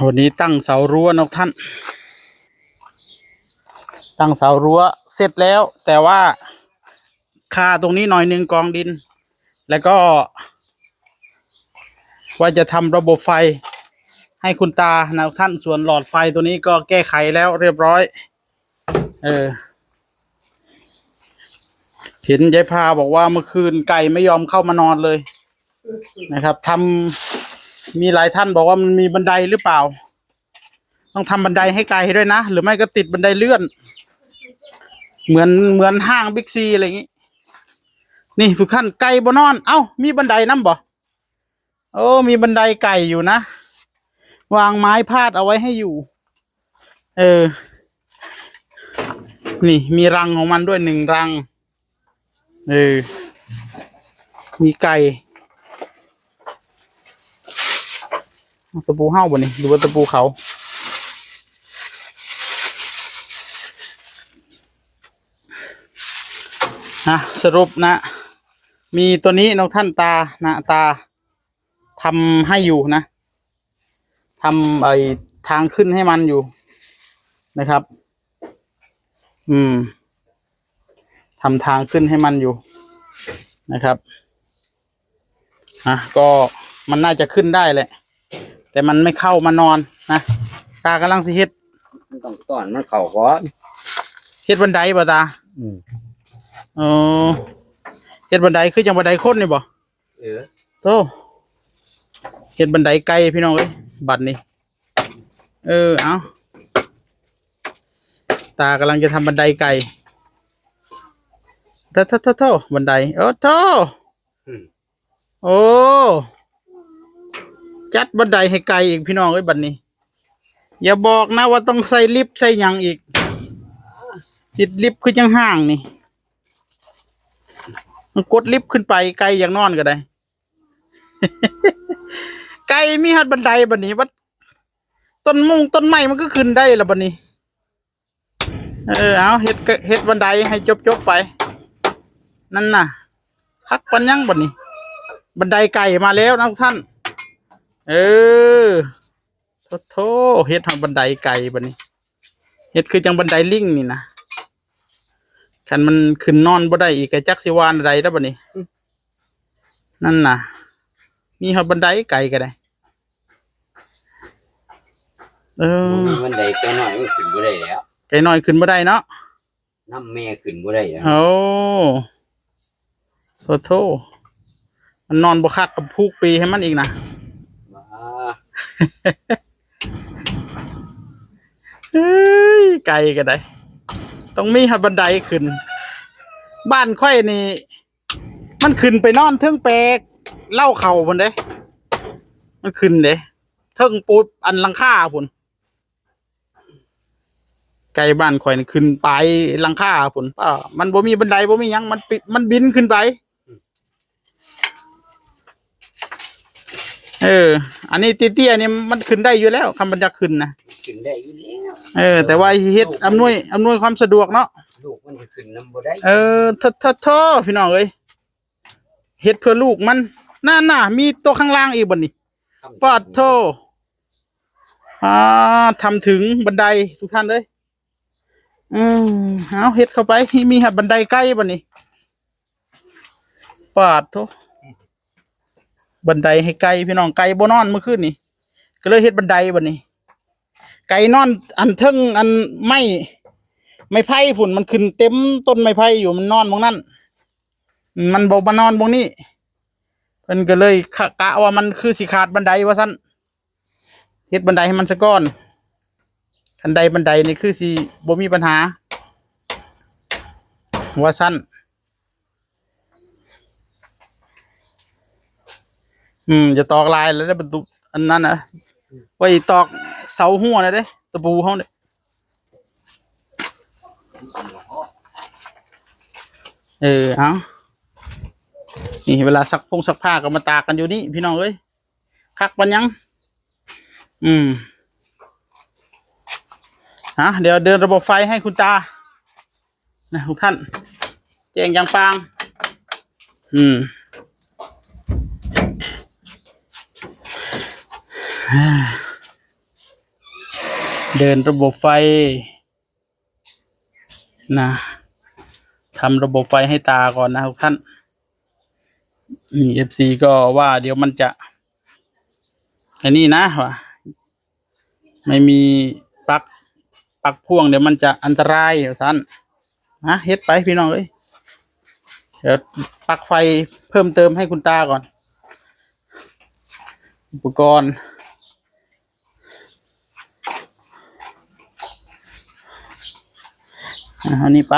วันนี้ตั้งเสารั้วนกท่านตั้งเสารั้วเสร็จแล้วแต่ว่าคาตรงนี้หน่อยหนึ่งกองดินแล้วก็ว่าจะทำระบบไฟให้คุณตานะท่านส่วนหลอดไฟตัวนี้ก็แก้ไขแล้วเรียบร้อยเห็นยายพาบอกว่าเมื่อคืนไก่ไม่ยอมเข้ามานอนเลยนะครับมีหลายท่านบอกว่ามันมีบันไดหรือเปล่าต้องทำบันไดให้ไก่ด้วยนะหรือไม่ก็ติดบันไดเลื่อนเหมือนห้างบิ๊กซีอะไรอย่างงี้นี่ทุกท่านไก่บ่นอนเอ้ามีบันไดน้ำบ่โอ้มีบันไดไก่อยู่นะวางไม้พาดเอาไว้ให้อยู่นี่มีรังของมันด้วยหนึ่งรังมีไก่ตะปูเห่าบ่นี่หรือว่าตะปูเขาสรุปนะมีตัวนี้น้องท่านตาทำให้อยู่นะทำทางขึ้นให้มันอยู่นะครับทำทางขึ้นให้มันอยู่นะครับก็มันน่าจะขึ้นได้แหละแต่มันไม่เข้ามานอนนะตากำลังสิเฮ็ดต้องต้อนมันเข่าก่อนเฮ็ดบันไดบ่ตาเฮ็ดบันไดคือจังบันไดคนนี่บ่โตเฮ็ดบันไดไกลพี่น้องเอ้ยบัดนี้เอาตากำลังจะทำบันไดไก่โทบันไดโอ้จัดบันไดให้ไกลอีกพี่น้องเอ้ยบัดนี้อย่าบอกนะว่าต้องใส่ลิฟต์ใส่หยังอีกติดลิฟต์คือจังห่างนี่มันกดลิฟต์ขึ้นไปไกลอย่างนอนก็ได้ ไกลมีหัดบันไดบัดนี้วัดต้นไม้มันก็ขึ้นได้ละบัดนี้เอาเฮ็ดบันไดให้จบไปนั่นน่ะคักปันยังบัดนี้บันไดไก่มาแล้วนะทุกท่านโธ่เฮ็ดทำบันไดไก่บัดนี้เฮ็ดคือจังบันไดลิงนี่นะคันมันขึ้นนอนบ่ได้อีกไอ้จักสิวานอะไรแล้วบัดนี้นั่นน่ะมีหัดบันไดไก่ก็ได้บันไดไก่น้อยมันขึ้นบ่ได้แล้วไก่น้อยขึ้นบ่ได้เนาะน้ำแม่ขึ้นบ่ได้โโธ่มันนอนบ่คักกับพูกปีให้มันอีกนะไก่ก็ได้ต้องมีหัดบันไดขึ้นบ้านค่อยนี่มันขึ้นไปนอนเทิงแปลกเล่าเข่าพุ่นเด้มันขึ้นเด้เทิงปูอันหลังคาพุ่นไก่บ้านค่อยนี่ขึ้นไปหลังคาพุ่นมันบ่มีบันไดบ่มีหยังมันบินขึ้นไปอันนี้เตี้ยๆนี่มันขึ้นได้อยู่แล้วคำบรรยักขึ้นนะขึ้นได้อยู่แล้วแต่ว่าเฮ็ดอำนวยความสะดวกเนาะลูกมันขึ้นนำบ่ได้ท่อพี่น้องเอ้ยเฮ็ดเพื่อลูกมันน่ามีตัวข้างล่างอีกบัดนี้ปอดโธ่ทำถึงบันไดทุกท่านเลยเอาเฮ็ดเข้าไปมีบันไดใกล้บัดนี้ปอดโธ่บันไดให้ไก่พี่น้องไก่บ่นอนเมื่อคืนนี่ก็เลยเฮ็ดบันไดบัดนี้ไก่นอนอันเทิงอันไม้ไผ่ผุ่นมันขึ้นเต็มต้นไม้ไผ่อยู่มันนอนตรงนั้นมันบ่มานอนตรงนี้เพิ่นก็เลยกะว่ามันคือสิขาดบันไดว่าซั่นเฮ็ดบันไดให้มันซะก่อนบันไดนี่คือสิบ่มีปัญหาว่าซั่นจะตอกลายแล้วได้บรรทุกอันนั้นนะไว้ตอกเสาหัวนะเด้ตะปูเขาเนี่ยเอานี่เวลาซักผ้าก็มาตากกันอยู่นี่พี่น้องเอ้ยคักปันยังเดี๋ยวเดินระบบไฟให้คุณตานะทุกท่านแจ้งยังปาง เดินระบบไฟนะทำระบบไฟให้ตาก่อนนะทุกท่านนี่ FC ก็ว่าเดี๋ยวมันจะอันนี้นะว่ะไม่มีปลั๊กพ่วงเดี๋ยวมันจะอันตรายสั้นนะเฮ็ดไปพี่น้องเอ้ยเดี๋ยวปลั๊กไฟเพิ่มเติมให้คุณตาก่อนอุปกรณ์อันนี้ไป